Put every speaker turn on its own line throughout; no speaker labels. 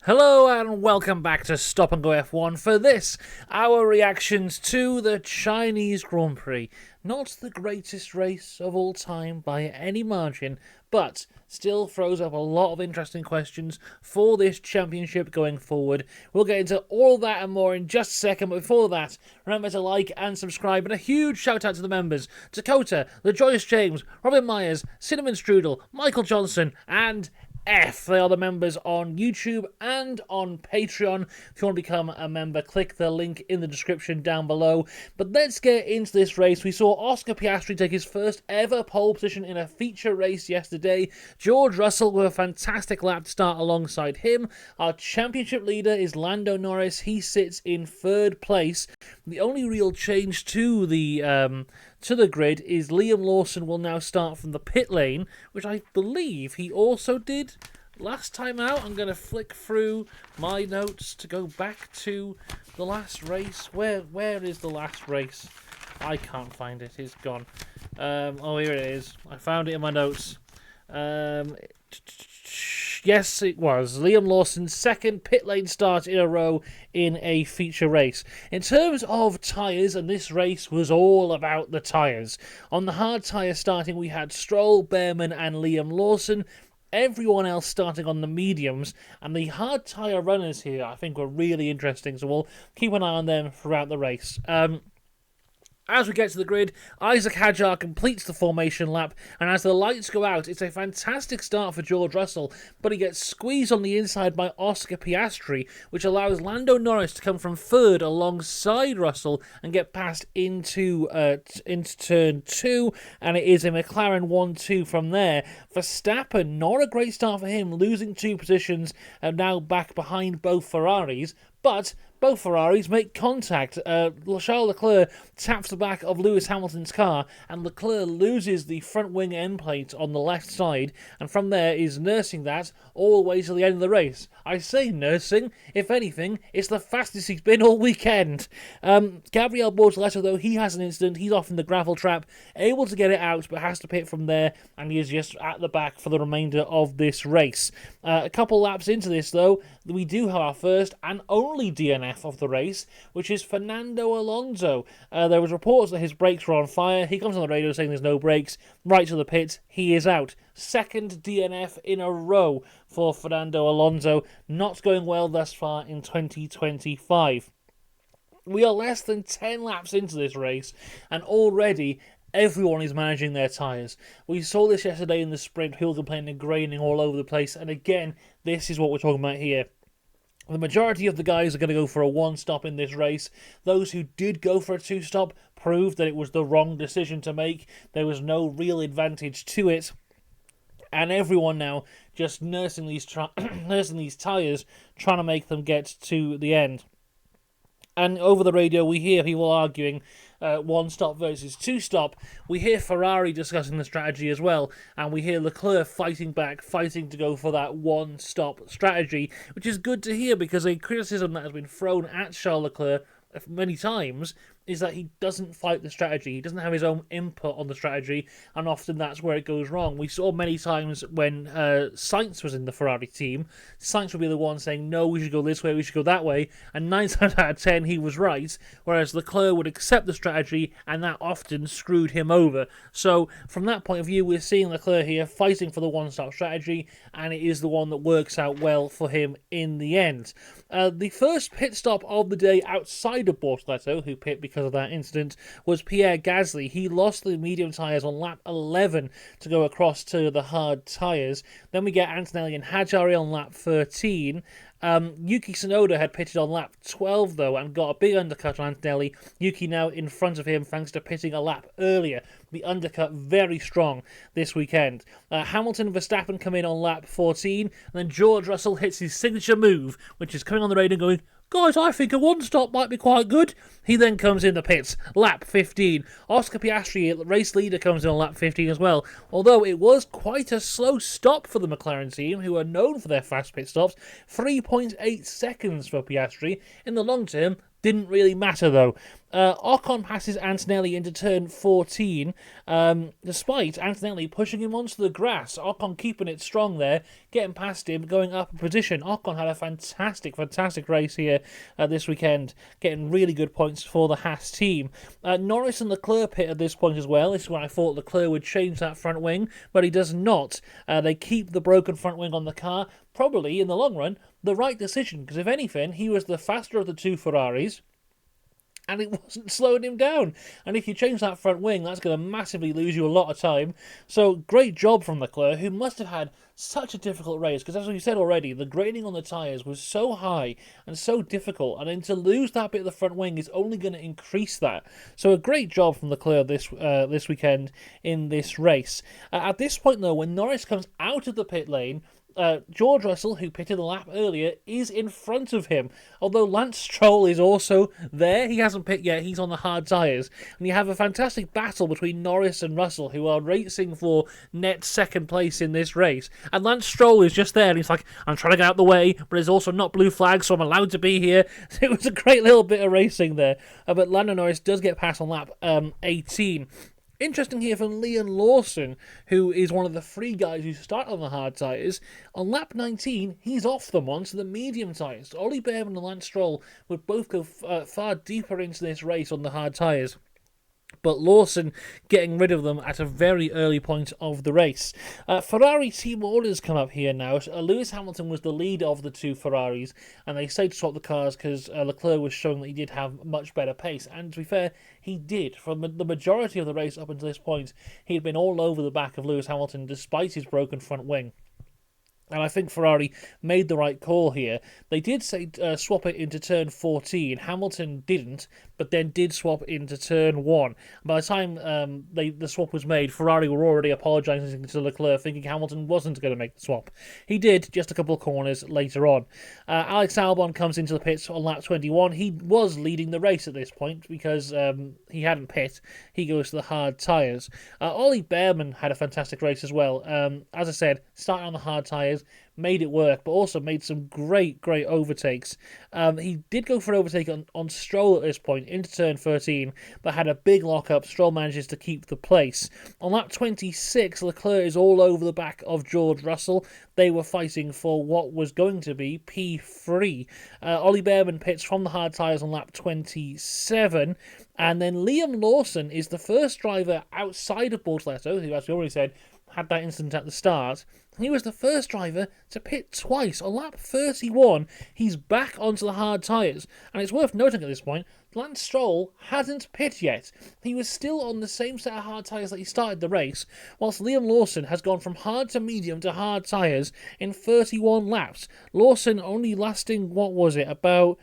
Hello and welcome back to Stop and Go F1 for this, our reactions to the Chinese Grand Prix. Not the greatest race of all time by any margin, but still throws up a lot of interesting questions for this championship going forward. We'll get into all that and more in just a second, but before that, remember to like and subscribe, and a huge shout out to the members: Dakota, LaJoyce James, Robin Myers, Cinnamon Strudel, Michael Johnson, and F. They are the members on YouTube and on Patreon. If you want to become a member, click the link in the description down below. But let's get into this race. We saw Oscar Piastri take his first ever pole position in a feature race yesterday. George Russell with a fantastic lap to start alongside him. Our championship leader is Lando Norris. He sits in third place. The only real change to the grid is Liam Lawson will now start from the pit lane, which I believe he also did last time out. I'm going to flick through my notes to go back to the last race. Where is the last race? I can't find it. It's gone. Oh, here it is. I found it in my notes. Yes, it was Liam Lawson's second pit lane start in a row in a feature race. In terms of tyres, and this race was all about the tyres. On the hard tyre starting, we had Stroll, Behrman and Liam Lawson. Everyone else starting on the mediums, and the hard tyre runners here I think were really interesting, so we'll keep an eye on them throughout the race. As we get to the grid, Isaac Hadjar completes the formation lap, and as the lights go out, it's a fantastic start for George Russell, but he gets squeezed on the inside by Oscar Piastri, which allows Lando Norris to come from third alongside Russell and get past into turn 2, and it is a McLaren 1-2 from there. Verstappen, not a great start for him, losing 2 positions, and now back behind both Ferraris, but both Ferraris make contact. Charles Leclerc taps the back of Lewis Hamilton's car, and Leclerc loses the front wing end plate on the left side, and from there is nursing that all the way to the end of the race. I say nursing, if anything, it's the fastest he's been all weekend. Gabriel Bortoleto, though, he has an incident. He's off in the gravel trap, able to get it out, but has to pit from there, and he is just at the back for the remainder of this race. A couple laps into this, though, we do have our first and only DNF of the race, which is Fernando Alonso. There was reports that his brakes were on fire. He comes on the radio saying there's no brakes. Right to the pits, he is out. Second DNF in a row for Fernando Alonso. Not going well thus far in 2025. We are less than 10 laps into this race, and already everyone is managing their tyres. We saw this yesterday in the sprint, people complaining of graining all over the place, and again, this is what we're talking about here. The majority of the guys are going to go for a 1-stop in this race. Those who did go for a 2-stop proved that it was the wrong decision to make. There was no real advantage to it. And everyone now just nursing these tyres, trying to make them get to the end. And over the radio, we hear people arguing 1-stop versus 2-stop. We hear Ferrari discussing the strategy as well, and we hear Leclerc fighting back, fighting to go for that 1-stop strategy, which is good to hear, because a criticism that has been thrown at Charles Leclerc many times is that he doesn't fight the strategy. He doesn't have his own input on the strategy, and often that's where it goes wrong. We saw many times when Sainz was in the Ferrari team, Sainz would be the one saying, no, we should go this way, we should go that way, and 9 times out of 10 he was right, whereas Leclerc would accept the strategy, and that often screwed him over. So from that point of view, we're seeing Leclerc here fighting for the 1-stop strategy, and it is the one that works out well for him in the end. The first pit stop of the day outside of Bortoleto, who pit because of that incident, was Pierre Gasly. He lost the medium tyres on lap 11 to go across to the hard tyres. Then we get Antonelli and Hadjar on lap 13. Yuki Tsunoda had pitted on lap 12 though, and got a big undercut on Antonelli. Yuki now in front of him thanks to pitting a lap earlier. The undercut very strong this weekend. Hamilton and Verstappen come in on lap 14, and then George Russell hits his signature move, which is coming on the radio going, guys, I think a 1-stop might be quite good. He then comes in the pits, lap 15. Oscar Piastri, race leader, comes in on lap 15 as well. Although it was quite a slow stop for the McLaren team, who are known for their fast pit stops. 3.8 seconds for Piastri. In the long term, didn't really matter though. Ocon passes Antonelli into turn 14, despite Antonelli pushing him onto the grass. Ocon keeping it strong there, getting past him, going up a position. Ocon had a fantastic race here this weekend, getting really good points for the Haas team. Norris and Leclerc pit at this point as well. This is when I thought Leclerc would change that front wing, but he does not. They keep the broken front wing on the car. Probably, in the long run, the right decision, because if anything, he was the faster of the two Ferraris, and it wasn't slowing him down. And if you change that front wing, that's going to massively lose you a lot of time. So great job from Leclerc, who must have had such a difficult race, because as we said already, the grading on the tyres was so high and so difficult, and then to lose that bit of the front wing is only going to increase that. So a great job from Leclerc this weekend in this race. At this point, though, when Norris comes out of the pit lane, George Russell, who pitted a lap earlier, is in front of him. Although Lance Stroll is also there, he hasn't pit yet, he's on the hard tyres. And you have a fantastic battle between Norris and Russell, who are racing for net second place in this race. And Lance Stroll is just there, and he's like, I'm trying to get out of the way, but there's also not blue flag, so I'm allowed to be here. So it was a great little bit of racing there. But Lando Norris does get past on lap 18. Interesting here from Liam Lawson, who is one of the 3 guys who start on the hard tyres. On lap 19, he's off them onto the medium tyres. Ollie Bearman and Lance Stroll would both go far deeper into this race on the hard tyres, but Lawson getting rid of them at a very early point of the race. Ferrari team orders come up here now. Lewis Hamilton was the lead of the 2 Ferraris, and they say to swap the cars because Leclerc was showing that he did have much better pace. And to be fair, he did. From the majority of the race up until this point, he had been all over the back of Lewis Hamilton despite his broken front wing. And I think Ferrari made the right call here. They did say swap it into turn 14. Hamilton didn't, but then did swap into turn 1. By the time the swap was made, Ferrari were already apologising to Leclerc, thinking Hamilton wasn't going to make the swap. He did, just a couple of corners later on. Alex Albon comes into the pits on lap 21. He was leading the race at this point because he hadn't pit. He goes to the hard tyres. Ollie Bearman had a fantastic race as well. As I said, starting on the hard tyres, made it work, but also made some great overtakes. He did go for an overtake on Stroll at this point into turn 13, but had a big lock-up. Stroll manages to keep the place. On lap 26, Leclerc is all over the back of George Russell. They were fighting for what was going to be P3. Ollie Bearman pits from the hard tyres on lap 27, and then Liam Lawson is the first driver outside of Bortoleto, who, as we already said, had that incident at the start. He was the first driver to pit twice. On lap 31, he's back onto the hard tyres. And it's worth noting at this point, Lance Stroll hadn't pit yet. He was still on the same set of hard tyres that he started the race, whilst Liam Lawson has gone from hard to medium to hard tyres in 31 laps. Lawson only lasting, what was it, about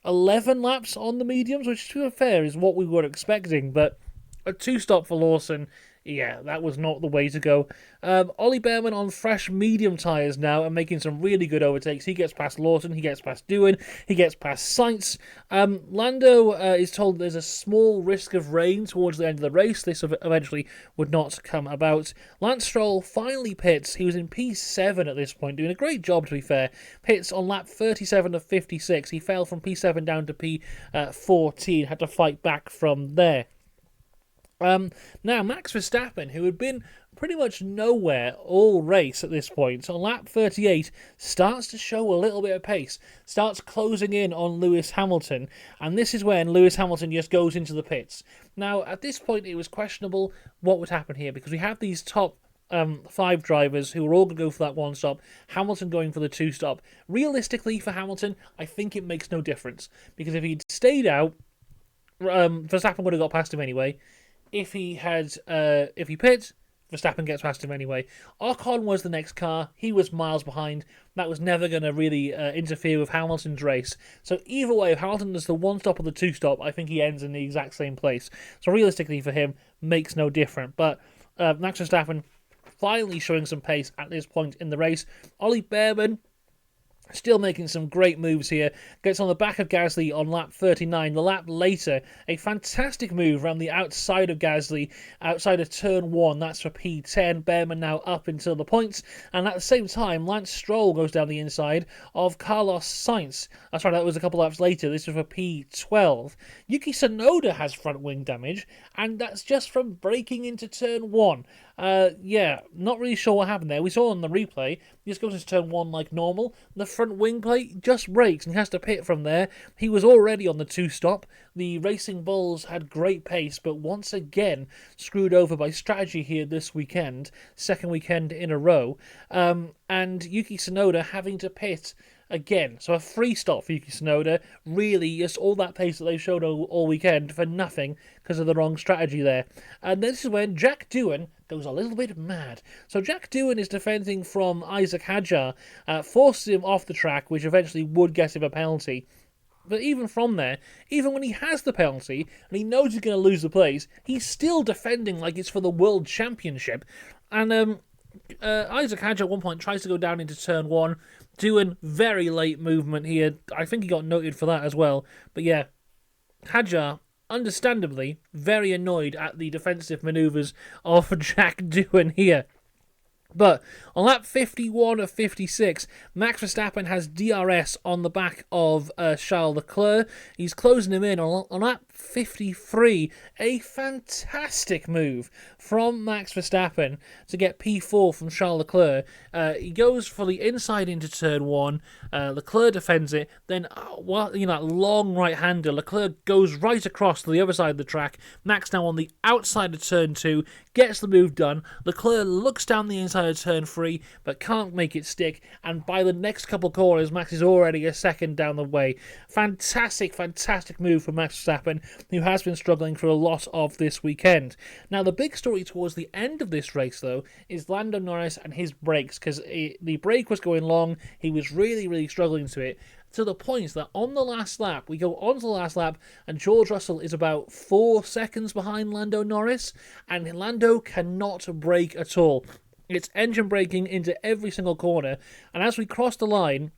11 laps on the mediums, which to be fair is what we were expecting, but a 2-stop for Lawson. Yeah, that was not the way to go. Ollie Bearman on fresh medium tyres now and making some really good overtakes. He gets past Lawson, he gets past Doohan, he gets past Sainz. Lando is told there's a small risk of rain towards the end of the race. This eventually would not come about. Lance Stroll finally pits. He was in P7 at this point, doing a great job to be fair. Pits on lap 37 of 56. He fell from P7 down to P14, had to fight back from there. Now, Max Verstappen, who had been pretty much nowhere all race at this point, on lap 38, starts to show a little bit of pace, starts closing in on Lewis Hamilton, and this is when Lewis Hamilton just goes into the pits. Now, at this point, it was questionable what would happen here, because we have these top 5 drivers who are all going to go for that 1-stop, Hamilton going for the 2-stop. Realistically, for Hamilton, I think it makes no difference, because if he'd stayed out, Verstappen would have got past him anyway. If he pits, Verstappen gets past him anyway. Ocon was the next car. He was miles behind. That was never going to really interfere with Hamilton's race. So either way, if Hamilton does the 1-stop or the 2-stop, I think he ends in the exact same place. So realistically for him, makes no difference. But Max Verstappen finally showing some pace at this point in the race. Ollie Bearman Still making some great moves here. Gets on the back of Gasly on lap 39. The lap later, a fantastic move around the outside of Gasly, outside of turn 1. That's for P10. Behrman now up until the points. And at the same time, Lance Stroll goes down the inside of Carlos Sainz. That's right, that was a couple laps later. This was for P12. Yuki Tsunoda has front wing damage, and that's just from braking into turn 1. Yeah, not really sure what happened there. We saw on the replay, he just goes into turn 1 like normal. The front wing plate just breaks and he has to pit from there. He was already on the 2-stop. The Racing Bulls had great pace, but once again screwed over by strategy here this weekend, second weekend in a row. And Yuki Tsunoda having to pit again. So a free stop for Yuki Tsunoda. Really, just all that pace that they showed all weekend for nothing because of the wrong strategy there. And this is when Jack Doohan goes a little bit mad. So Jack Doohan is defending from Isaac Hadjar, forces him off the track, which eventually would get him a penalty. But even from there, even when he has the penalty, and he knows he's going to lose the place, he's still defending like it's for the World Championship. And Isaac Hadjar at one point tries to go down into turn 1, doing very late movement here. I think he got noted for that as well. But yeah, Hadjar, understandably, very annoyed at the defensive manoeuvres of Jack Doohan here. But on lap 51 of 56, Max Verstappen has DRS on the back of Charles Leclerc. He's closing him in on lap 53. A fantastic move from Max Verstappen to get P4 from Charles Leclerc. He goes for the inside into turn 1. Leclerc defends it. Then, that long right-hander. Leclerc goes right across to the other side of the track. Max now on the outside of turn 2. Gets the move done. Leclerc looks down the inside of turn 3, but can't make it stick. And by the next couple corners, Max is already a second down the way. Fantastic, fantastic move from Max Verstappen, who has been struggling for a lot of this weekend. Now, the big story towards the end of this race, though, is Lando Norris and his brakes, because the brake was going long. He was really, really struggling to it, to the point that on the last lap, we go on to the last lap, and George Russell is about 4 seconds behind Lando Norris, and Lando cannot brake at all. It's engine braking into every single corner, and as we cross the line,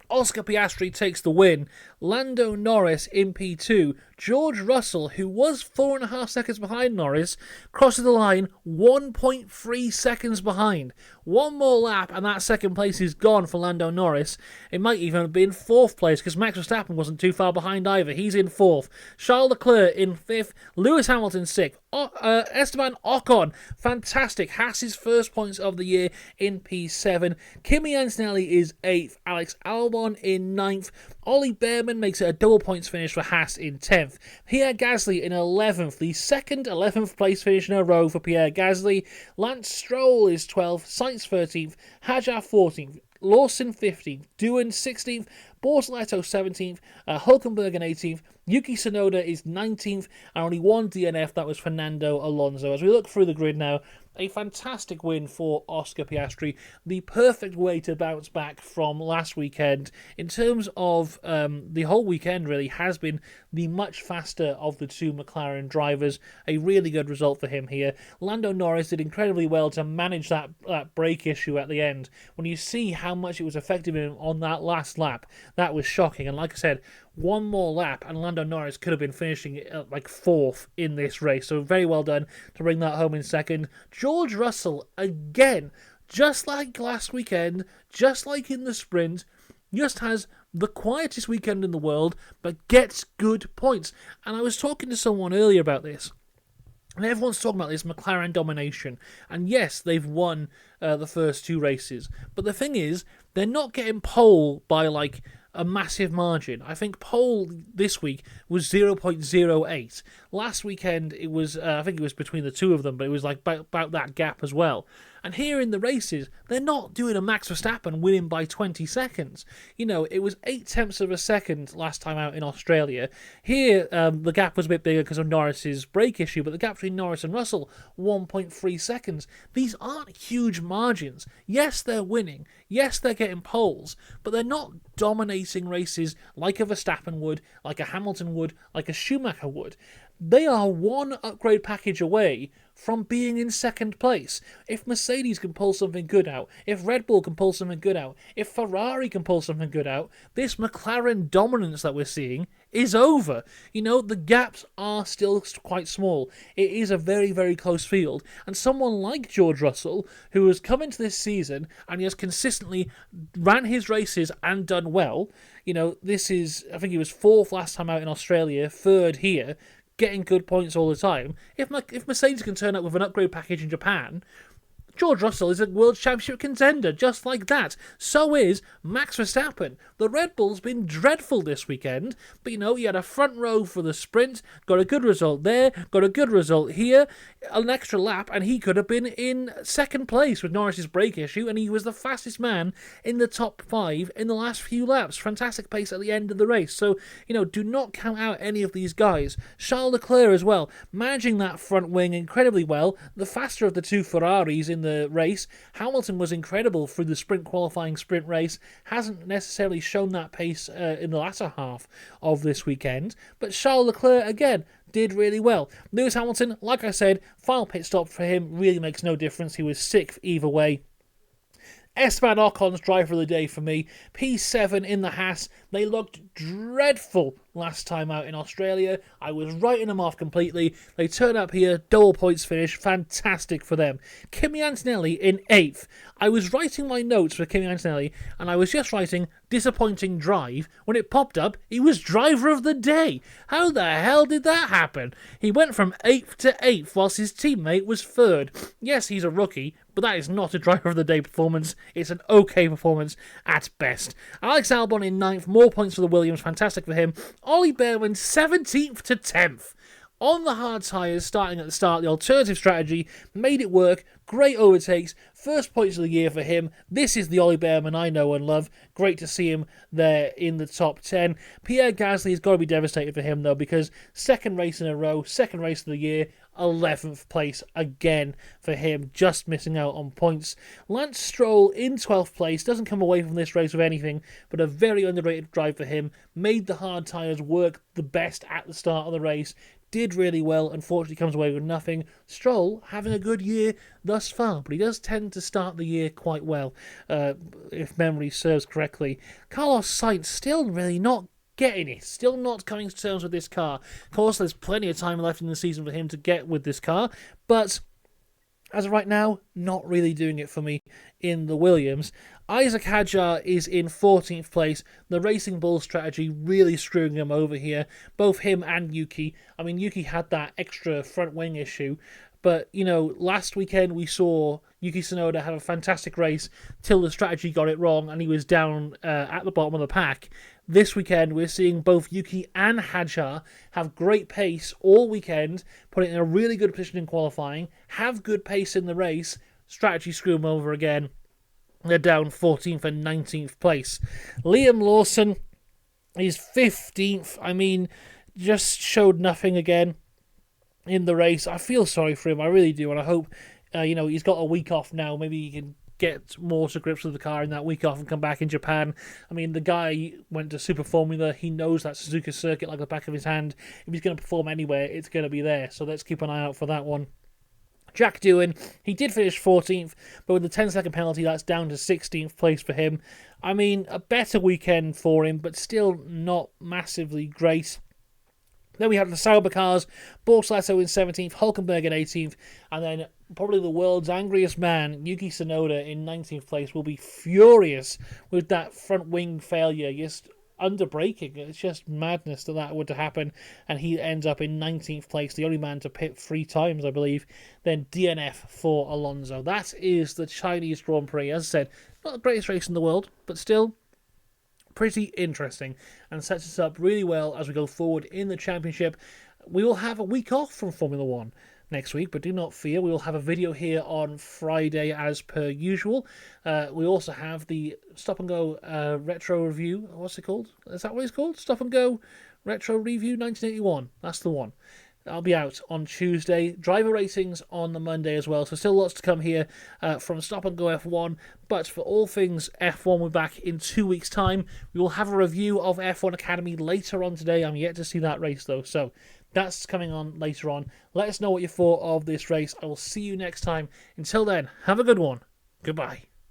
Oscar Piastri takes the win. Lando Norris in P2. George Russell, who was 4.5 seconds behind Norris, crosses the line 1.3 seconds behind. One more lap and that second place is gone for Lando Norris. It might even have been 4th place because Max Verstappen wasn't too far behind either. He's in 4th. Charles Leclerc in 5th. Lewis Hamilton 6th. Esteban Ocon, fantastic. Has his first points of the year in P7. Kimi Antonelli is 8th. Alex Albon in 9th. Ollie Behrman makes it a double points finish for Haas in 10th. Pierre Gasly in 11th. The second 11th place finish in a row for Pierre Gasly. Lance Stroll is 12th. Sainz 13th. Hadjar 14th. Lawson 15th. Doohan 16th. Bortoletto 17th. Hulkenberg in 18th. Yuki Tsunoda is 19th. And only one DNF, that was Fernando Alonso. As we look through the grid now, a fantastic win for Oscar Piastri. The perfect way to bounce back from last weekend. In terms of the whole weekend, really, has been the much faster of the two McLaren drivers. A really good result for him here. Lando Norris did incredibly well to manage that brake issue at the end. When you see how much it was affecting him on that last lap, that was shocking. And like I said, one more lap and Lando Norris could have been finishing like 4th in this race. So very well done to bring that home in second. George Russell, again, just like last weekend, just like in the sprint, just has the quietest weekend in the world, but gets good points. And I was talking to someone earlier about this, and everyone's talking about this McLaren domination. And yes, they've won the first 2 races. But the thing is, they're not getting pole by like a massive margin. I think pole this week was 0.08. Last weekend, it was I think it was between the two of them, but it was like about that gap as well. And here in the races, they're not doing a Max Verstappen winning by 20 seconds. You know, it was 0.8 of a second last time out in Australia. Here, the gap was a bit bigger because of Norris's brake issue, but the gap between Norris and Russell, 1.3 seconds. These aren't huge margins. Yes, they're winning. Yes, they're getting poles, but they're not dominating races like a Verstappen would, like a Hamilton would, like a Schumacher would. They are one upgrade package away from being in second place. If Mercedes can pull something good out, if Red Bull can pull something good out, if Ferrari can pull something good out, this McLaren dominance that we're seeing is over. The gaps are still quite small. It is a very, very close field. And someone like George Russell, who has come into this season and he has consistently ran his races and done well, this is, I think he was 4th last time out in Australia, 3rd here, getting good points all the time. If Mercedes can turn up with an upgrade package in Japan, George Russell is a World Championship contender, just like that. So is Max Verstappen. The Red Bull's been dreadful this weekend, but he had a front row for the sprint, got a good result there, got a good result here, an extra lap, and he could have been in second place with Norris's brake issue, and he was the fastest man in the top 5 in the last few laps. Fantastic pace at the end of the race. So, do not count out any of these guys. Charles Leclerc as well, managing that front wing incredibly well, the faster of the two Ferraris in the race. Hamilton was incredible through the sprint qualifying sprint race, hasn't necessarily shown that pace in the latter half of this weekend, but Charles Leclerc again did really well. Lewis Hamilton, like I said, final pit stop for him really makes no difference. He was 6th either way. Esteban Ocon's driver of the day for me. P7 in the Haas. They looked dreadful last time out in Australia. I was writing them off completely. They turn up here, double points finish. Fantastic for them. Kimi Antonelli in 8th. I was writing my notes for Kimi Antonelli, and I was just writing disappointing drive. When it popped up, he was driver of the day. How the hell did that happen? He went from 8th to 8th whilst his teammate was 3rd. Yes, he's a rookie, but that is not a driver of the day performance. It's an okay performance at best. Alex Albon in 9th, more points for the Williams, fantastic for him. Ollie Behrman 17th to 10th. On the hard tyres, starting at the start, the alternative strategy made it work. Great overtakes, first points of the year for him. This is the Ollie Behrman I know and love. Great to see him there in the top 10. Pierre Gasly has got to be devastated for him though, because second race in a row, second race of the year, 11th place again for him, just missing out on points. Lance Stroll in 12th place, doesn't come away from this race with anything, but a very underrated drive for him. Made the hard tyres work the best at the start of the race. Did really well, unfortunately comes away with nothing. Stroll having a good year thus far, but he does tend to start the year quite well, if memory serves correctly. Carlos Sainz still really not getting it, still not coming to terms with this car. Of course, there's plenty of time left in the season for him to get with this car, but as of right now, not really doing it for me in the Williams. Isaac Hadjar is in 14th place. The Racing Bull strategy really screwing him over here. Both him and Yuki. I mean, Yuki had that extra front wing issue. But, last weekend we saw Yuki Tsunoda have a fantastic race till the strategy got it wrong and he was down at the bottom of the pack. This weekend we're seeing both Yuki and Hadjar have great pace all weekend, put it in a really good position in qualifying, have good pace in the race, strategy screw them over again. They're down 14th and 19th place. Liam Lawson is 15th. I mean, just showed nothing again in the race. I feel sorry for him, I really do, and I hope, he's got a week off now. Maybe he can get more to grips with the car in that week off and come back in Japan. I mean, the guy went to Super Formula. He knows that Suzuka circuit like the back of his hand. If he's going to perform anywhere, it's going to be there. So let's keep an eye out for that one. Jack Doohan, he did finish 14th, but with the 10-second penalty, that's down to 16th place for him. I mean, a better weekend for him, but still not massively great. Then we have the Sauber cars, Borslato in 17th, Hulkenberg in 18th, and then probably the world's angriest man, Yuki Tsunoda in 19th place, will be furious with that front wing failure, just under braking. It's just madness that would happen, and he ends up in 19th place, the only man to pit 3 times, I believe. Then DNF for Alonso. That is the Chinese Grand Prix. As I said, not the greatest race in the world, but still pretty interesting and sets us up really well as we go forward in the championship. We will have a week off from Formula 1 next week, but do not fear, we will have a video here on Friday as per usual. We also have the Stop and Go Retro Review. What's it called? Is that what it's called? Stop and Go Retro Review 1981. That's the one. I'll be out on Tuesday. Driver ratings on the Monday as well. So still lots to come here from Stop and Go F1. But for all things F1, we're back in 2 weeks' time. We will have a review of F1 Academy later on today. I'm yet to see that race though. So That's coming on later on. Let us know what you thought of this race. I will see you next time. Until then, have a good one. Goodbye.